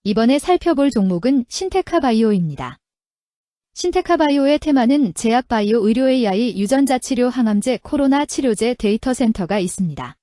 이번에 살펴볼 종목은 신테카바이오입니다. 신테카바이오의 테마는 제약바이오 의료 AI 유전자 치료 항암제 코로나 치료제 데이터 센터가 있습니다.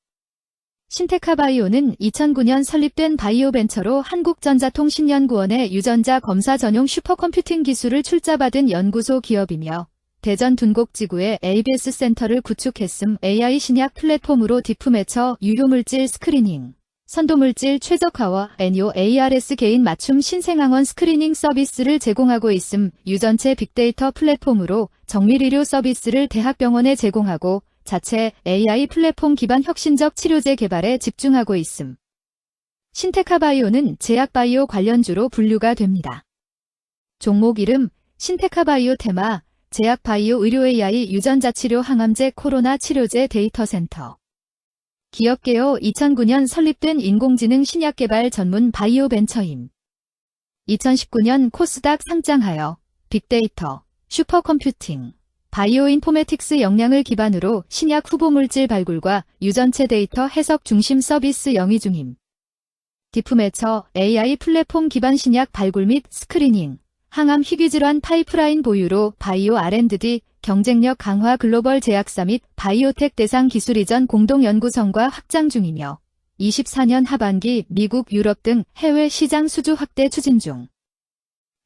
신테카바이오는 2009년 설립된 바이오벤처로 한국전자통신연구원의 유전자 검사 전용 슈퍼컴퓨팅 기술을 출자받은 연구소 기업이며 대전 둔곡지구에 ABS 센터를 구축했음 AI 신약 플랫폼으로 디프매처 유효물질 스크리닝, 선도물질 최적화와 NEO-ARS 개인 맞춤 신생항원 스크리닝 서비스를 제공하고 있음 유전체 빅데이터 플랫폼으로 정밀의료 서비스를 대학병원에 제공하고 자체 AI 플랫폼 기반 혁신적 치료제 개발에 집중하고 있음. 신테카바이오는 제약바이오 관련주로 분류가 됩니다. 종목 이름 신테카바이오 테마 제약바이오 의료 AI 유전자 치료 항암제 코로나 치료제 데이터 센터. 기업개요 2009년 설립된 인공지능 신약개발 전문 바이오 벤처임. 2019년 코스닥 상장하여 빅데이터, 슈퍼컴퓨팅, 바이오 인포메틱스 역량을 기반으로 신약 후보물질 발굴과 유전체 데이터 해석 중심 서비스 영위 중임. 디프매처 AI 플랫폼 기반 신약 발굴 및 스크리닝, 항암 희귀질환 파이프라인 보유로 바이오 R&D 경쟁력 강화 글로벌 제약사 및 바이오텍 대상 기술 이전 공동연구선과 확장 중이며 24년 하반기 미국, 유럽 등 해외 시장 수주 확대 추진 중.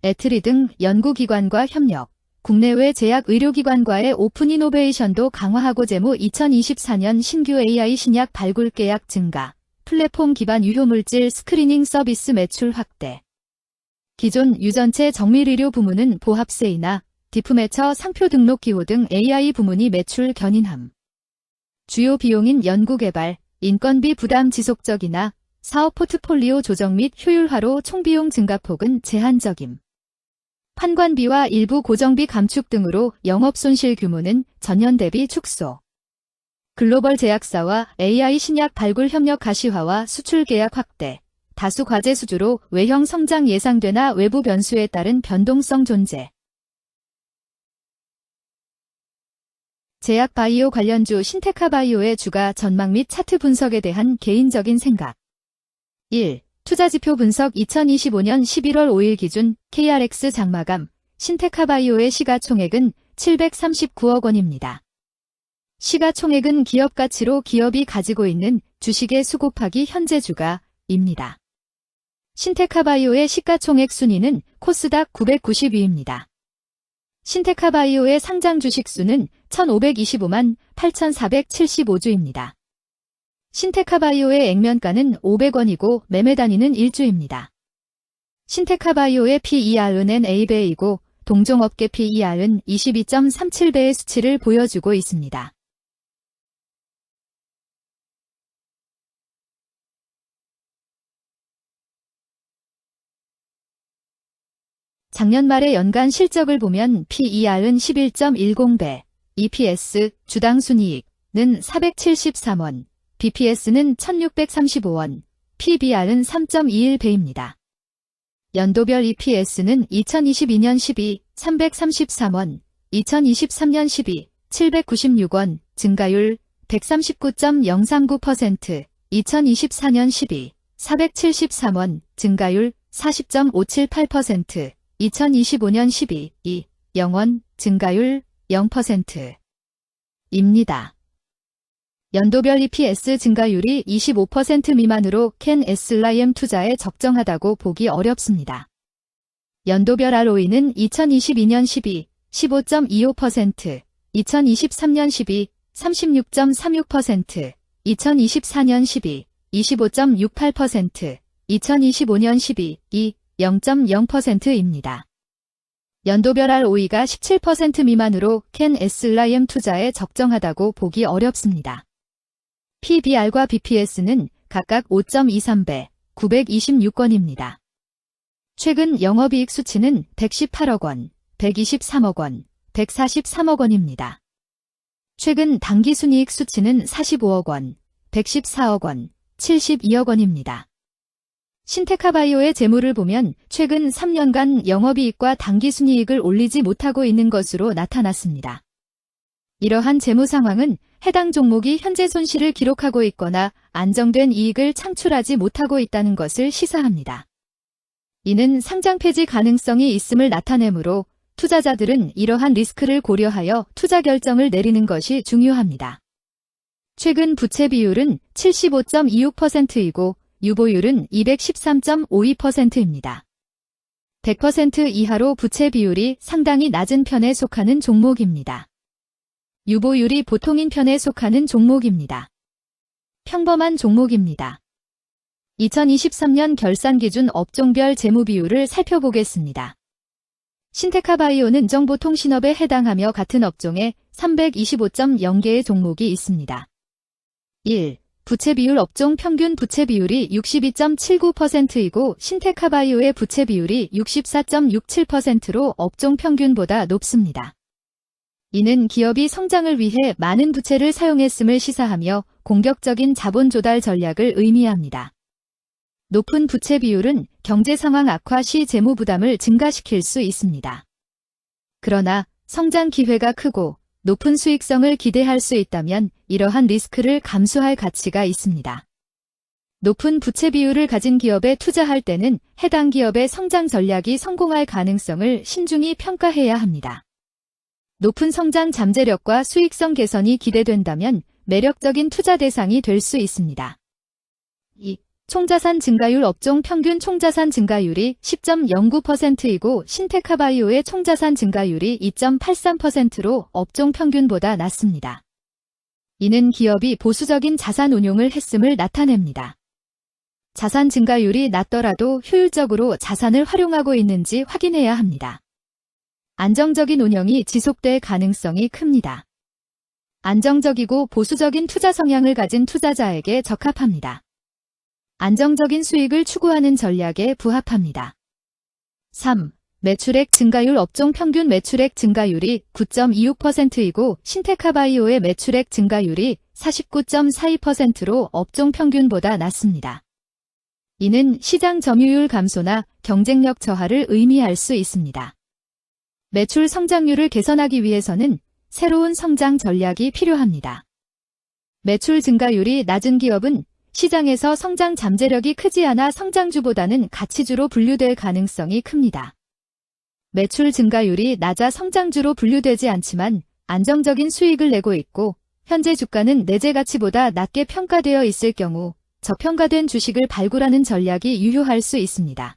에트리 등 연구기관과 협력, 국내외 제약 의료기관과의 오픈 이노베이션도 강화하고 재무 2024년 신규 AI 신약 발굴 계약 증가, 플랫폼 기반 유효물질 스크리닝 서비스 매출 확대. 기존 유전체 정밀의료 부문은 보합세이나 디프매처 상표 등록 기호 등 AI 부문이 매출 견인함. 주요 비용인 연구개발, 인건비 부담 지속적이나 사업 포트폴리오 조정 및 효율화로 총비용 증가폭은 제한적임. 판관비와 일부 고정비 감축 등으로 영업손실 규모는 전년 대비 축소. 글로벌 제약사와 AI 신약 발굴 협력 가시화와 수출 계약 확대, 다수 과제 수주로 외형 성장 예상되나 외부 변수에 따른 변동성 존재. 제약바이오 관련주 신테카바이오의 주가 전망 및 차트 분석에 대한 개인적인 생각. 1. 투자지표 분석 2025년 11월 5일 기준 KRX 장마감 신테카바이오의 시가총액은 739억 원입니다. 시가총액은 기업가치로 기업이 가지고 있는 주식의 수 곱하기 현재 주가입니다. 신테카바이오의 시가총액 순위는 코스닥 992입니다. 신테카바이오의 상장 주식 수는 1,525만 8,475주입니다. 신테카바이오의 액면가는 500원이고 매매 단위는 1주입니다. 신테카바이오의 PER은 NA배이고 동종업계 PER은 22.37배의 수치를 보여주고 있습니다. 작년 말의 연간 실적을 보면 PER은 11.10배, EPS, 주당 순이익은 473원, BPS는 1635원, PBR은 3.21배입니다. 연도별 EPS는 2022년 12, 333원, 2023년 12, 796원, 증가율 139.039%, 2024년 12, 473원, 증가율 40.578%, 2025년 12, 2, 0원, 증가율 0%입니다. 연도별 EPS 증가율이 25% 미만으로 캔 SLIM 투자에 적정하다고 보기 어렵습니다. 연도별 ROE는 2022년 12, 15.25%, 2023년 12, 36.36%, 2024년 12, 25.68%, 2025년 12, 2, 0.0%입니다. 연도별 ROE가 17% 미만으로 캔 SLIM 투자에 적정하다고 보기 어렵습니다. PBR과 BPS는 각각 5.23배, 926건입니다. 최근 영업이익 수치는 118억 원, 123억 원, 143억 원입니다. 최근 당기순이익 수치는 45억 원, 114억 원, 72억 원입니다. 신테카바이오의 재무를 보면 최근 3년간 영업이익과 당기순이익을 올리지 못하고 있는 것으로 나타났습니다. 이러한 재무 상황은 해당 종목이 현재 손실을 기록하고 있거나 안정된 이익을 창출하지 못하고 있다는 것을 시사합니다. 이는 상장 폐지 가능성이 있음을 나타내므로 투자자들은 이러한 리스크를 고려하여 투자 결정을 내리는 것이 중요합니다. 최근 부채 비율은 75.26%이고 유보율은 213.52%입니다. 100% 이하로 부채 비율이 상당히 낮은 편에 속하는 종목입니다. 유보율이 보통인 편에 속하는 종목입니다. 평범한 종목입니다. 2023년 결산 기준 업종별 재무 비율을 살펴보겠습니다. 신테카바이오는 정보통신업에 해당하며 같은 업종에 325.0개의 종목이 있습니다. 1. 부채 비율 업종 평균 부채 비율이 62.79%이고 신테카바이오의 부채 비율이 64.67%로 업종 평균보다 높습니다. 이는 기업이 성장을 위해 많은 부채를 사용했음을 시사하며 공격적인 자본 조달 전략을 의미합니다. 높은 부채 비율은 경제 상황 악화 시 재무 부담을 증가시킬 수 있습니다. 그러나 성장 기회가 크고 높은 수익성을 기대할 수 있다면 이러한 리스크를 감수할 가치가 있습니다. 높은 부채 비율을 가진 기업에 투자할 때는 해당 기업의 성장 전략이 성공할 가능성을 신중히 평가해야 합니다. 높은 성장 잠재력과 수익성 개선이 기대된다면 매력적인 투자 대상이 될 수 있습니다. 2. 총자산 증가율 업종 평균 총자산 증가율이 10.09%이고 신테카바이오의 총자산 증가율이 2.83%로 업종 평균보다 낮습니다. 이는 기업이 보수적인 자산 운용을 했음을 나타냅니다. 자산 증가율이 낮더라도 효율적으로 자산을 활용하고 있는지 확인해야 합니다. 안정적인 운영이 지속될 가능성이 큽니다. 안정적이고 보수적인 투자 성향을 가진 투자자에게 적합합니다. 안정적인 수익을 추구하는 전략에 부합합니다. 3. 매출액 증가율 업종 평균 매출액 증가율이 9.26%이고 신테카바이오의 매출액 증가율이 49.42%로 업종 평균보다 낮습니다. 이는 시장 점유율 감소나 경쟁력 저하를 의미할 수 있습니다. 매출 성장률을 개선하기 위해서는 새로운 성장 전략이 필요합니다. 매출 증가율이 낮은 기업은 시장에서 성장 잠재력이 크지 않아 성장주보다는 가치주로 분류될 가능성이 큽니다. 매출 증가율이 낮아 성장주로 분류되지 않지만 안정적인 수익을 내고 있고 현재 주가는 내재 가치보다 낮게 평가되어 있을 경우 저평가된 주식을 발굴하는 전략이 유효할 수 있습니다.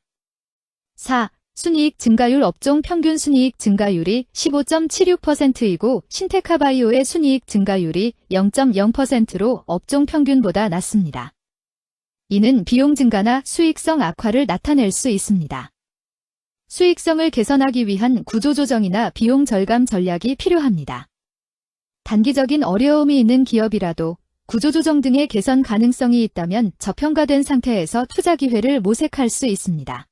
4. 순이익 증가율 업종 평균 순이익 증가율이 15.76%이고 신테카바이오의 순이익 증가율이 0.0%로 업종 평균보다 낮습니다. 이는 비용 증가나 수익성 악화를 나타낼 수 있습니다. 수익성을 개선하기 위한 구조조정이나 비용 절감 전략이 필요합니다. 단기적인 어려움이 있는 기업이라도 구조조정 등의 개선 가능성이 있다면 저평가된 상태에서 투자 기회를 모색할 수 있습니다.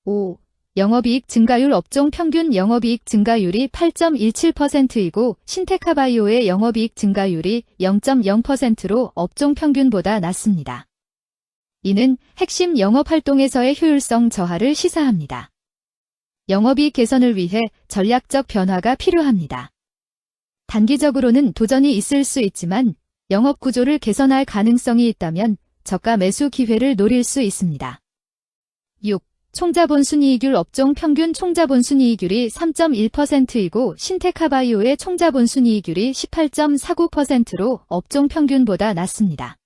5. 영업이익 증가율 업종 평균 영업이익 증가율이 8.17%이고 신테카바이오의 영업이익 증가율이 0.0%로 업종 평균보다 낮습니다. 이는 핵심 영업활동에서의 효율성 저하를 시사합니다. 영업이익 개선을 위해 전략적 변화가 필요합니다. 단기적으로는 도전이 있을 수 있지만 영업 구조를 개선할 가능성이 있다면 저가 매수 기회를 노릴 수 있습니다. 6. 총자본 순이익률 업종 평균 총자본 순이익률이 3.1%이고 신테카바이오의 총자본 순이익률이 18.49%로 업종 평균보다 낮습니다.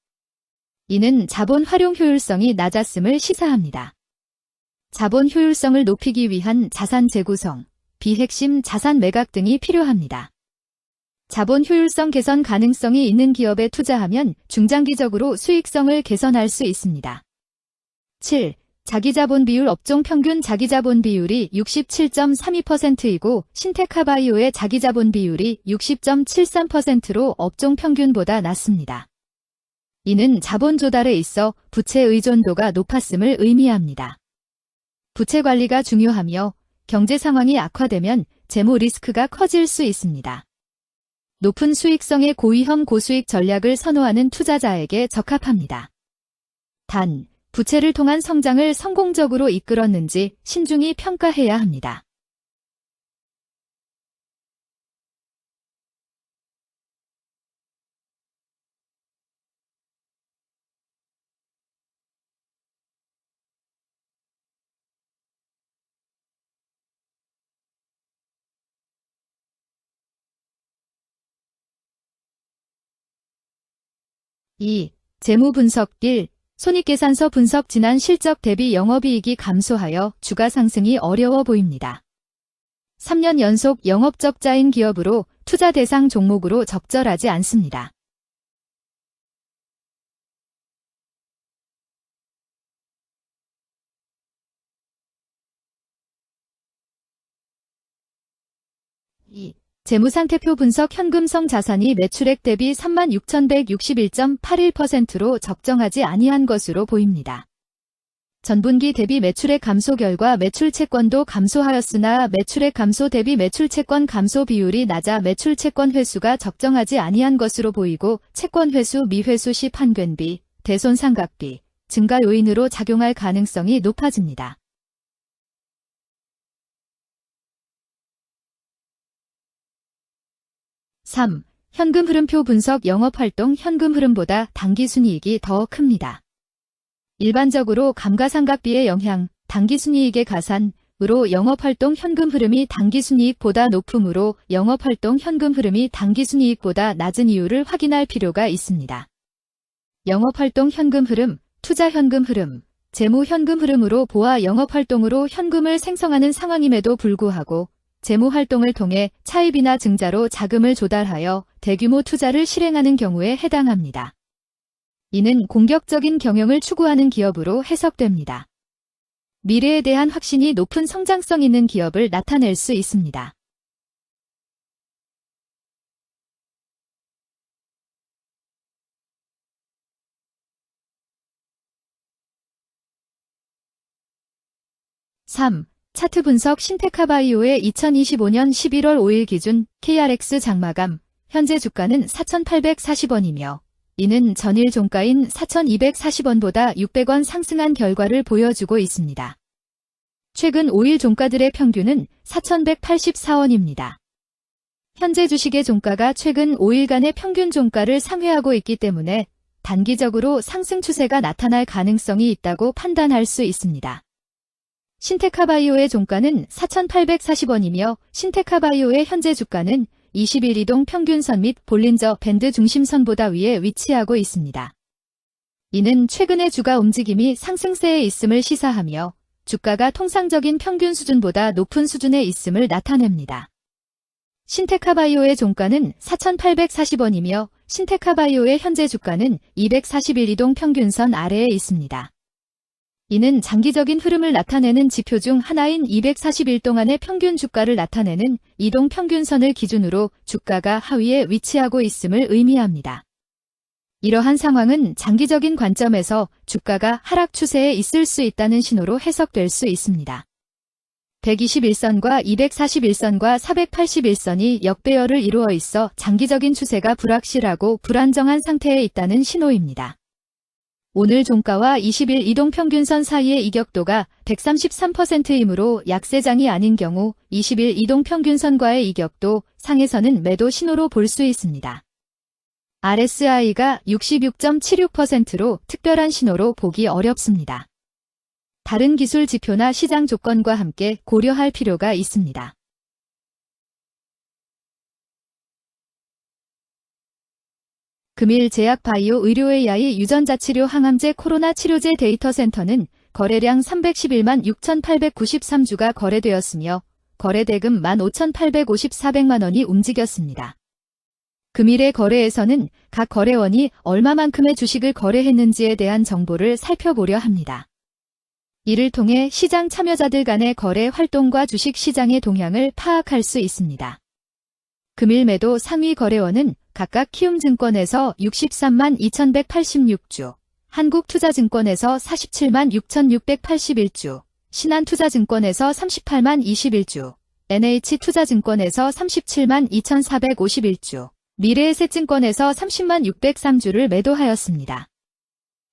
이는 자본 활용 효율성이 낮았음을 시사합니다. 자본 효율성을 높이기 위한 자산 재구성, 비핵심 자산 매각 등이 필요합니다. 자본 효율성 개선 가능성이 있는 기업에 투자하면 중장기적으로 수익성을 개선할 수 있습니다. 7. 자기자본 비율 업종 평균 자기자본 비율이 67.32%이고 신테카바이오의 자기자본 비율이 60.73%로 업종 평균보다 낮습니다. 이는 자본 조달에 있어 부채 의존도가 높았음을 의미합니다. 부채 관리가 중요하며 경제 상황이 악화되면 재무 리스크가 커질 수 있습니다. 높은 수익성의 고위험 고수익 전략을 선호하는 투자자에게 적합합니다. 단, 부채를 통한 성장을 성공적으로 이끌었는지 신중히 평가해야 합니다. 2. 재무 분석 1. 손익계산서 분석 지난 실적 대비 영업이익이 감소하여 주가 상승이 어려워 보입니다. 3년 연속 영업적자인 기업으로 투자 대상 종목으로 적절하지 않습니다. 재무상태표 분석 현금성 자산이 매출액 대비 36,161.81%로 적정하지 아니한 것으로 보입니다. 전분기 대비 매출액 감소 결과 매출 채권도 감소하였으나 매출액 감소 대비 매출 채권 감소 비율이 낮아 매출 채권 회수가 적정하지 아니한 것으로 보이고 채권 회수 미회수 시 판권비, 대손상각비, 증가 요인으로 작용할 가능성이 높아집니다. 3. 현금 흐름표 분석 영업활동 현금 흐름보다 당기순이익이 더 큽니다. 일반적으로 감가상각비의 영향, 당기순이익의 가산으로 영업활동 현금 흐름이 당기순이익보다 높으므로 영업활동 현금 흐름이 당기순이익보다 낮은 이유를 확인할 필요가 있습니다. 영업활동 현금 흐름, 투자 현금 흐름, 재무 현금 흐름으로 보아 영업활동으로 현금을 생성하는 상황임에도 불구하고 재무활동을 통해 차입이나 증자로 자금을 조달하여 대규모 투자를 실행하는 경우에 해당합니다. 이는 공격적인 경영을 추구하는 기업으로 해석됩니다. 미래에 대한 확신이 높은 성장성 있는 기업을 나타낼 수 있습니다. (3) 차트 분석 신테카바이오의 2025년 11월 5일 기준 KRX 장마감, 현재 주가는 4,840원이며 이는 전일 종가인 4,240원보다 600원 상승한 결과를 보여주고 있습니다. 최근 5일 종가들의 평균은 4,184원입니다. 현재 주식의 종가가 최근 5일간의 평균 종가를 상회하고 있기 때문에 단기적으로 상승 추세가 나타날 가능성이 있다고 판단할 수 있습니다. 신테카바이오의 종가는 4,840원이며 신테카바이오의 현재 주가는 20일 이동 평균선 및 볼린저 밴드 중심선보다 위에 위치하고 있습니다. 이는 최근의 주가 움직임이 상승세에 있음을 시사하며 주가가 통상적인 평균 수준보다 높은 수준에 있음을 나타냅니다. 신테카바이오의 종가는 4,840원이며 신테카바이오의 현재 주가는 241 이동 평균선 아래에 있습니다. 이는 장기적인 흐름을 나타내는 지표 중 하나인 241 동안의 평균 주가를 나타내는 이동 평균선을 기준으로 주가가 하위에 위치하고 있음을 의미합니다. 이러한 상황은 장기적인 관점에서 주가가 하락 추세에 있을 수 있다는 신호로 해석될 수 있습니다. 121선과 241선과 481선이 역배열을 이루어 있어 장기적인 추세가 불확실하고 불안정한 상태에 있다는 신호입니다. 오늘 종가와 20일 이동평균선 사이의 이격도가 133%이므로 약세장이 아닌 경우 20일 이동평균선과의 이격도 상에서는 매도 신호로 볼 수 있습니다. RSI가 66.76%로 특별한 신호로 보기 어렵습니다. 다른 기술 지표나 시장 조건과 함께 고려할 필요가 있습니다. 금일 제약바이오 의료AI 유전자치료 항암제 코로나 치료제 데이터센터는 거래량 311만 6,893주가 거래되었으며 거래대금 15,854백만 원이 움직였습니다. 금일의 거래에서는 각 거래원이 얼마만큼의 주식을 거래했는지에 대한 정보를 살펴보려 합니다. 이를 통해 시장 참여자들 간의 거래 활동과 주식 시장의 동향을 파악할 수 있습니다. 금일 매도 상위 거래원은 각각 키움증권에서 63만 2,186주, 한국투자증권에서 47만 6,681주, 신한투자증권에서 38만 21주, NH투자증권에서 37만 2,451주, 미래에셋증권에서 30만 603주를 매도하였습니다.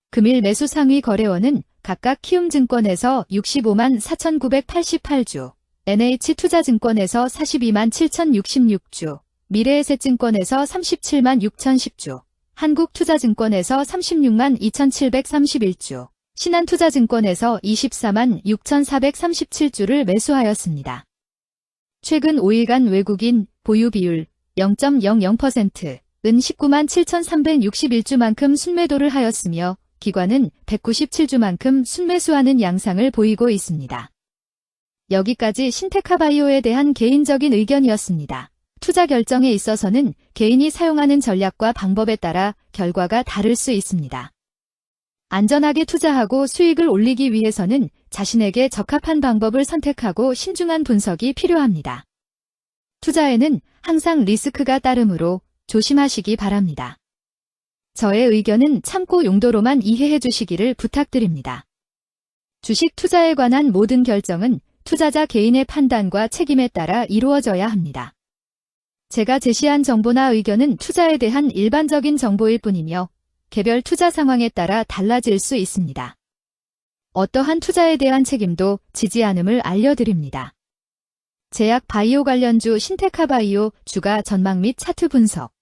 금일 매수 상위 거래원은 각각 키움증권에서 65만 4,988주, NH투자증권에서 42만 7,066주, 미래에셋증권에서 37만 6,010주, 한국투자증권에서 36만 2,731주, 신한투자증권에서 24만 6,437주를 매수하였습니다. 최근 5일간 외국인 보유 비율 0.00%, 은 19만 7,361주만큼 순매도를 하였으며 기관은 197주만큼 순매수하는 양상을 보이고 있습니다. 여기까지 신테카바이오에 대한 개인적인 의견이었습니다. 투자 결정에 있어서는 개인이 사용하는 전략과 방법에 따라 결과가 다를 수 있습니다. 안전하게 투자하고 수익을 올리기 위해서는 자신에게 적합한 방법을 선택하고 신중한 분석이 필요합니다. 투자에는 항상 리스크가 따르므로 조심하시기 바랍니다. 저의 의견은 참고 용도로만 이해해 주시기를 부탁드립니다. 주식 투자에 관한 모든 결정은 투자자 개인의 판단과 책임에 따라 이루어져야 합니다. 제가 제시한 정보나 의견은 투자에 대한 일반적인 정보일 뿐이며 개별 투자 상황에 따라 달라질 수 있습니다. 어떠한 투자에 대한 책임도 지지 않음을 알려드립니다. 제약 바이오 관련주 신테카바이오 주가 전망 및 차트 분석